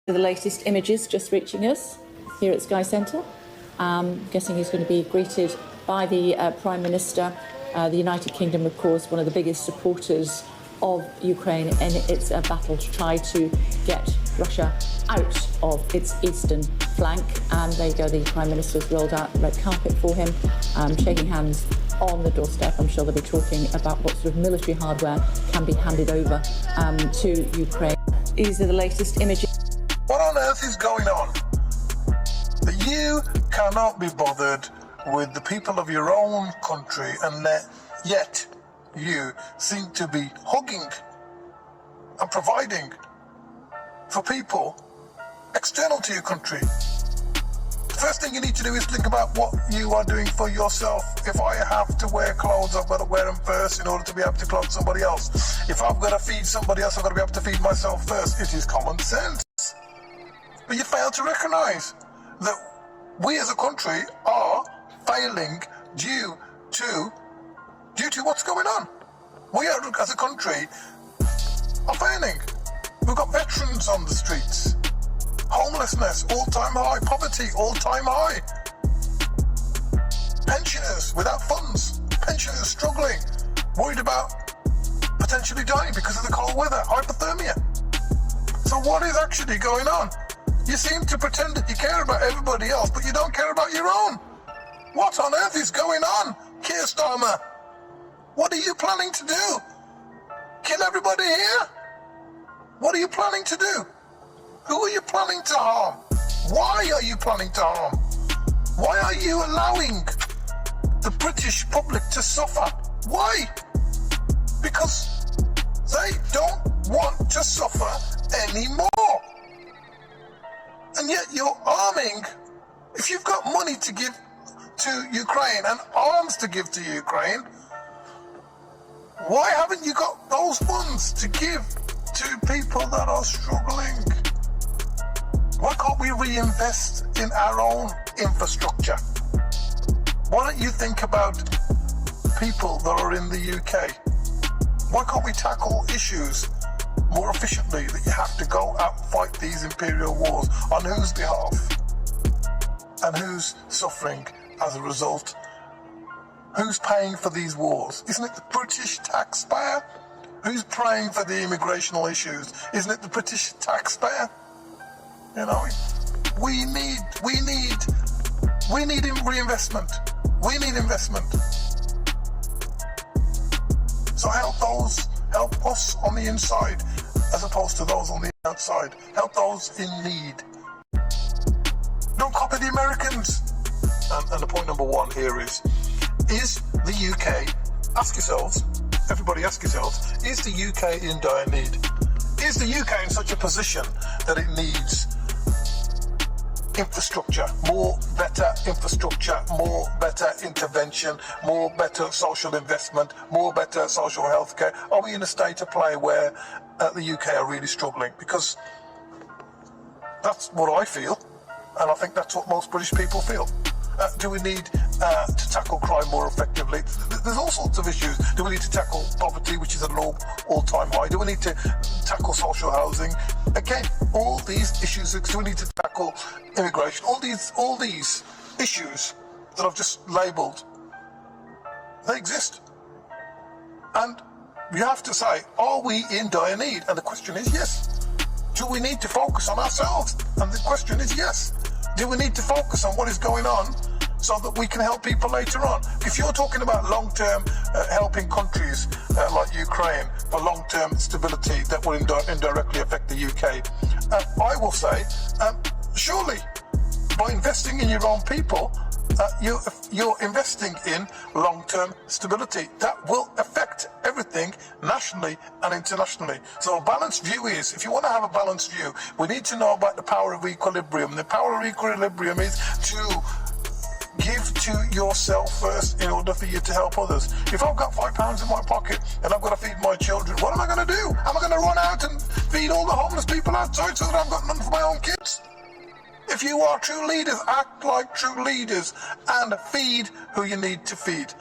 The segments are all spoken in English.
The latest images just reaching us here at Sky Centre. Guessing he's going to be greeted by the Prime Minister. The United Kingdom, of course, one of the biggest supporters of Ukraine in its battle to try to get Russia out of its eastern flank. And there you go, the Prime Minister's rolled out the red carpet for him, shaking hands on the doorstep. I'm sure they'll be talking about what sort of military hardware can be handed over to Ukraine. These are the latest images. What on earth is going on? That you cannot be bothered with the people of your own country, and yet you seem to be hugging and providing for people external to your country. The first thing you need to do is think about what you are doing for yourself. If I have to wear clothes, I've got to wear them first in order to be able to clothe somebody else. If I've got to feed somebody else, I've got to be able to feed myself first. It is common sense. But you fail to recognise that we as a country are failing due to what's going on. We are, as a country, are failing. We've got veterans on the streets. Homelessness, all-time high. Poverty, all-time high. Pensioners without funds. Pensioners struggling. Worried about potentially dying because of the cold weather. Hypothermia. So what is actually going on? You seem to pretend that you care about everybody else, but you don't care about your own. What on earth is going on, Keir Starmer? What are you planning to do? Kill everybody here? What are you planning to do? Who are you planning to harm? Why are you planning to harm? Why are you allowing the British public to suffer? Why? Because they don't want to suffer anymore. And yet you're arming. If you've got money to give to Ukraine and arms to give to Ukraine, why haven't you got those funds to give to people that are struggling? Why can't we reinvest in our own infrastructure? Why don't you think about people that are in the UK? Why can't we tackle issues more efficiently, that you have to go out and fight these imperial wars? On whose behalf? And who's suffering as a result? Who's paying for these wars? Isn't it the British taxpayer? Who's paying for the immigrational issues? Isn't it the British taxpayer? You know, we need reinvestment. We need investment. So help us on the inside as opposed to those on the outside. Help those in need. Don't copy the Americans. And the point number one here is the UK, ask yourselves, everybody ask yourselves, is the UK in dire need? Is the UK in such a position that it needs infrastructure, more better infrastructure, more better intervention, more better social investment, more better social health care? Are we in a state of play where the UK are really struggling? Because that's what I feel, and I think that's what most British people feel. Do we need to tackle crime more effectively? There's all sorts of issues. Do we need to tackle poverty, which is at an all-time high? Do we need to tackle social housing? Again, all these issues. Do we need to tackle immigration? All these issues that I've just labelled, they exist. And you have to say, are we in dire need? And the question is yes. Do we need to focus on ourselves? And the question is yes. Do we need to focus on what is going on so that we can help people later on? If you're talking about long-term helping countries like Ukraine for long-term stability that will indirectly affect the UK, I will say, surely by investing in your own people, you're investing in long-term stability. That will affect everything nationally and internationally. So a balanced view is, if you want to have a balanced view, we need to know about the power of equilibrium. The power of equilibrium is to give to yourself first in order for you to help others. If I've got £5 in my pocket and I've got to feed my children, what am I going to do? Am I going to run out and feed all the homeless people outside so that I've got none for my own kids? If you are true leaders, act like true leaders and feed who you need to feed.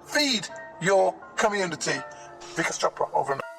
Feed your community. Vikas Chopra, over and out.